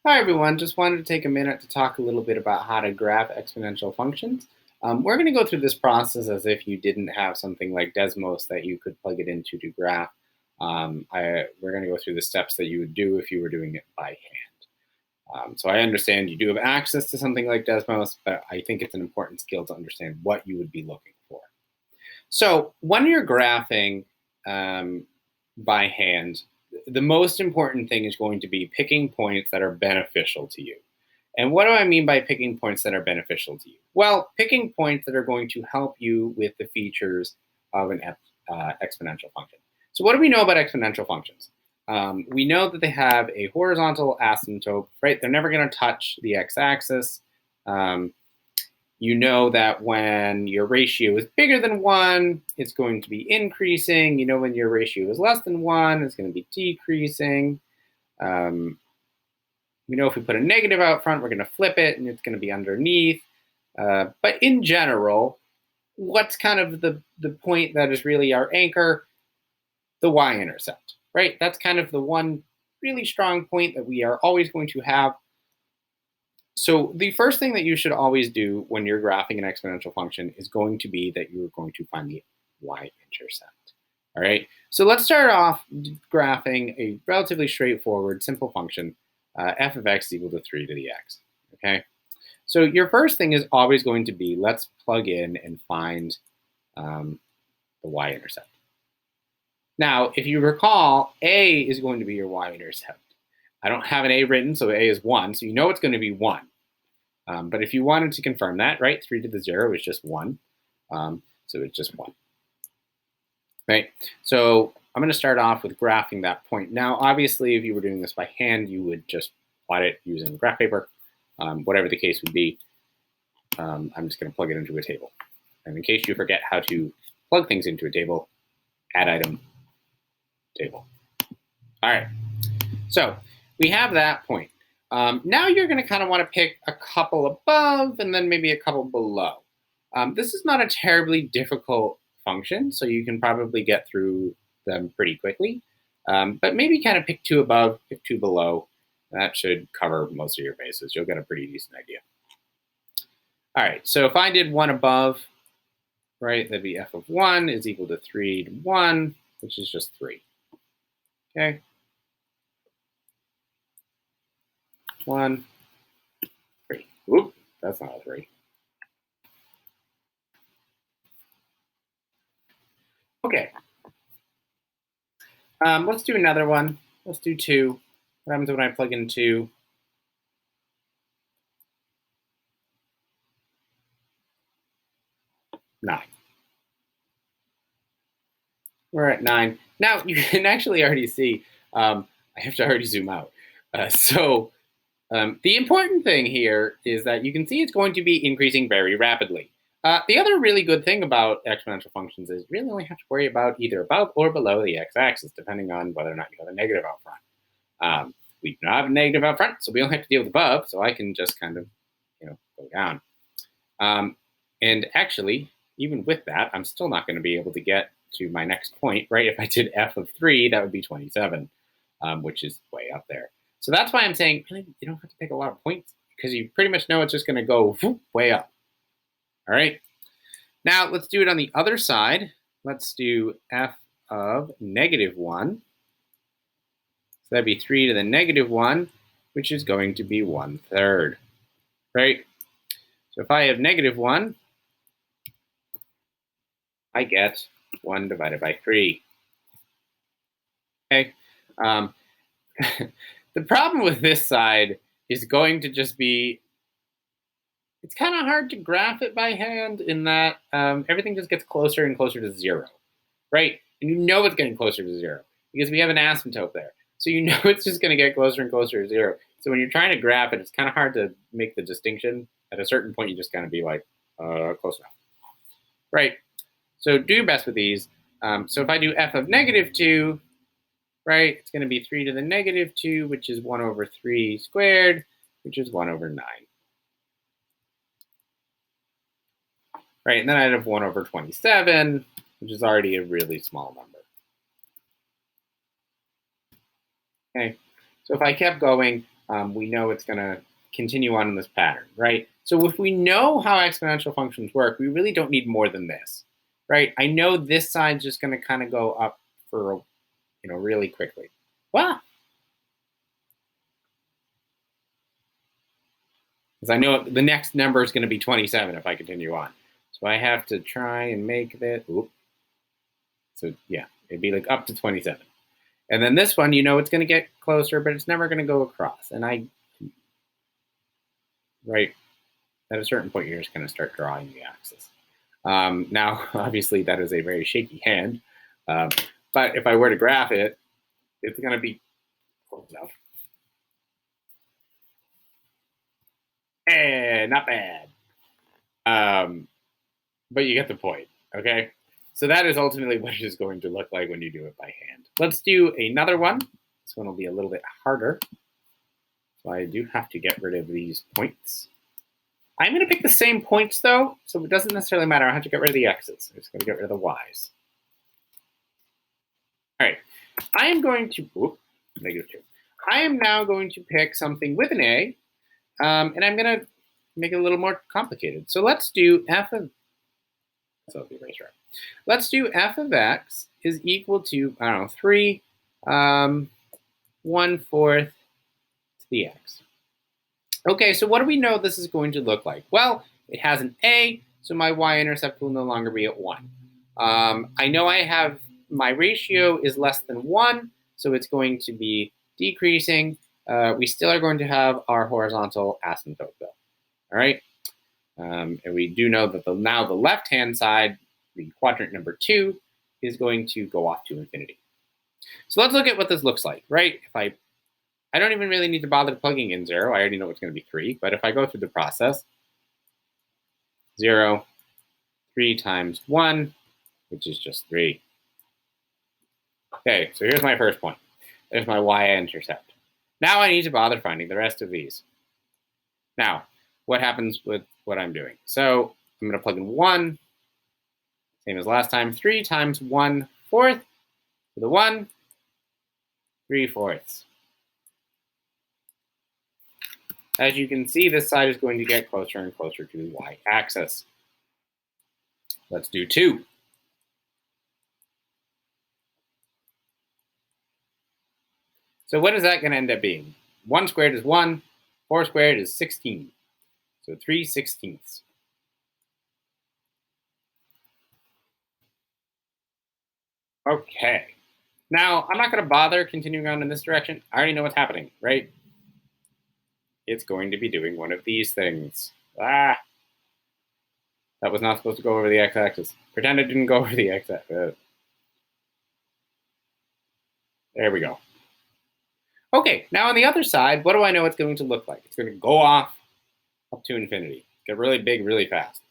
Hi everyone, just wanted to take a minute to talk a little bit about how to graph exponential functions. We're going to go through this process as if you didn't have something like Desmos that you could plug it into to graph. We're going to go through the steps that you would do if you were doing it by hand. So I understand you do have access to something like Desmos, but I think it's an important skill to understand what you would be looking for. So when you're graphing by hand, the most important thing is going to be picking points that are beneficial to you. And what do I mean by picking points that are beneficial to you? Well, picking points that are going to help you with the features of an exponential function. So what do we know about exponential functions? We know that they have a horizontal asymptote, right? They're never going to touch the x-axis. You know that when your ratio is bigger than 1, it's going to be increasing. You know when your ratio is less than 1, it's going to be decreasing. We know if we put a negative out front, we're going to flip it, and it's going to be underneath. But in general, what's kind of the point that is really our anchor? The y-intercept, right? That's kind of the one really strong point that we are always going to have. So the first thing that you should always do when you're graphing an exponential function is going to be that you're going to find the y-intercept. All right, so let's start off graphing a relatively straightforward, simple function, f of x equal to 3 to the x, okay? So your first thing is always going to be, let's plug in and find the y-intercept. Now, if you recall, a is going to be your y-intercept. I don't have an a written, so a is 1, so you know it's going to be 1. But if you wanted to confirm that, right, 3 to the 0 is just 1. So it's just 1. Right? So I'm going to start off with graphing that point. Now, obviously, if you were doing this by hand, you would just plot it using graph paper, whatever the case would be. I'm just going to plug it into a table. And in case you forget how to plug things into a table, add item, table. All right. So we have that point. Now you're going to kind of want to pick a couple above and then maybe a couple below. This is not a terribly difficult function, so you can probably get through them pretty quickly. But maybe kind of pick 2 above, pick 2 below. That should cover most of your bases. You'll get a pretty decent idea. All right, so if I did 1 above, right, that'd be f of 1 is equal to 3 to 1, which is just 3. Okay. 1, 3. Oop, that's not a 3. Okay. Let's do another one. Let's do 2. What happens when I plug in 2? Nine. We're at 9. Now you can actually already see, I have to already zoom out. The important thing here is that you can see it's going to be increasing very rapidly. The other really good thing about exponential functions is you really only have to worry about either above or below the x-axis, depending on whether or not you have a negative out front. We do not have a negative out front, so we don't have to deal with above, so I can just kind of, go down. And actually, even with that, I'm still not going to be able to get to my next point, right? If I did f of 3, that would be 27, which is way up there. So that's why I'm saying really, you don't have to pick a lot of points because you pretty much know it's just going to go way up. All right. Now let's do it on the other side. Let's do f of negative 1. So that'd be 3 to the negative 1, which is going to be 1/3, right? So if I have negative 1, I get 1 divided by 3. Okay. The problem with this side is going to just be, it's kind of hard to graph it by hand in that everything just gets closer and closer to 0, right? And you know it's getting closer to 0 because we have an asymptote there. So you know it's just going to get closer and closer to 0. So when you're trying to graph it, it's kind of hard to make the distinction. At a certain point, you just kind of be like, close enough. Right. So do your best with these. So if I do f of negative 2, right, it's going to be 3 to the negative 2, which is 1 over 3 squared, which is 1 over 9. Right, and then I'd have 1 over 27, which is already a really small number. Okay, so if I kept going, we know it's going to continue on in this pattern, right? So if we know how exponential functions work, we really don't need more than this, right? I know this side's just going to kind of go up for, really quickly. Wow. Because I know the next number is going to be 27 if I continue on. So I have to try and make that. Oops. So yeah, it'd be like up to 27. And then this one, it's going to get closer, but it's never going to go across. And right, at a certain point, you're just going to start drawing the axis. Now, obviously, that is a very shaky hand. But if I were to graph it, it's going to be close enough. Not bad. But you get the point, okay? So that is ultimately what it is going to look like when you do it by hand. Let's do another one. This one will be a little bit harder. So I do have to get rid of these points. I'm going to pick the same points, though, so it doesn't necessarily matter. I have to get rid of the x's. I'm just going to get rid of the y's. All right. I am going to, -2. I am now going to pick something with an a, and I'm going to make it a little more complicated. So let's do f of, so it'll be right here. Let's do f of x is equal to, 3 1/4 to the x. Okay, so what do we know this is going to look like? Well, it has an a, so my y-intercept will no longer be at 1. I know I have, my ratio is less than 1, so it's going to be decreasing. We still are going to have our horizontal asymptote, though. All right? And we do know that now the left-hand side, the quadrant number 2, is going to go off to infinity. So let's look at what this looks like, right? If I don't even really need to bother plugging in 0. I already know it's going to be 3. But if I go through the process, 0, 3 times 1, which is just 3. Okay, so here's my first point. There's my y-intercept. Now I need to bother finding the rest of these. Now, what happens with what I'm doing? So I'm going to plug in 1, same as last time. 3 times 1/4 to the 1, 3/4. As you can see, this side is going to get closer and closer to the y-axis. Let's do 2. So what is that going to end up being? 1 squared is 1, 4 squared is 16. So 3/16. Okay. Now, I'm not going to bother continuing on in this direction. I already know what's happening, right? It's going to be doing one of these things. That was not supposed to go over the x-axis. Pretend it didn't go over the x-axis. There we go. Okay, now on the other side, what do I know it's going to look like? It's going to go off up to infinity, get really big really fast.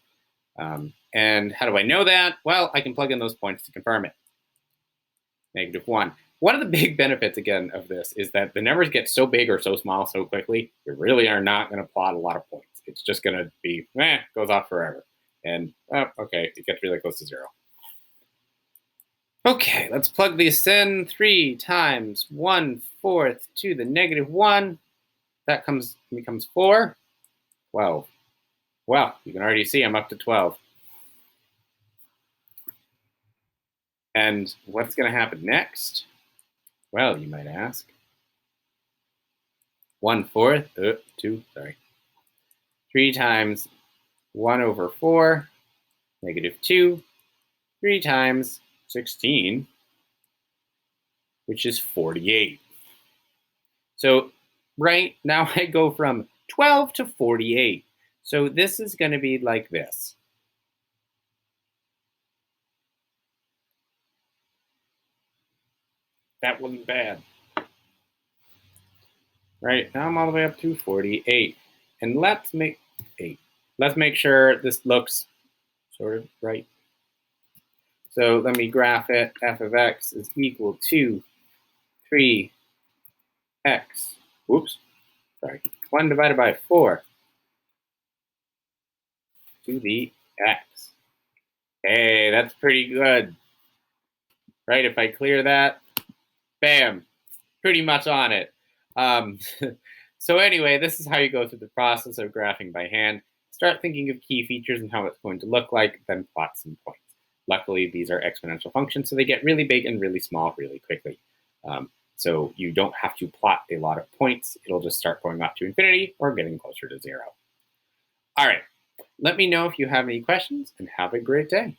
And how do I know that? Well, I can plug in those points to confirm it. -1. One of the big benefits, again, of this is that the numbers get so big or so small so quickly, you really are not going to plot a lot of points. It's just going to be, goes off forever. And, okay, it gets really close to 0. Okay, let's plug this in. 3 times 1/4 to the -1. That becomes 4. 12. Well, you can already see I'm up to 12. And what's going to happen next? Well, you might ask. 1/4, 2, sorry. 3 times 1/4, -2. 3 times 16, which is 48. So right now I go from 12 to 48. So this is going to be like this. That wasn't bad. Right, now I'm all the way up to 48. And let's make sure this looks sort of right. So let me graph it. F of x is equal to 3x. Whoops, sorry. 1 divided by 4 to the x. Hey, that's pretty good. Right, if I clear that, bam, pretty much on it. So anyway, this is how you go through the process of graphing by hand. Start thinking of key features and how it's going to look like, then plot some points. Luckily, these are exponential functions, so they get really big and really small really quickly. So you don't have to plot a lot of points. It'll just start going up to infinity or getting closer to 0. All right, let me know if you have any questions, and have a great day.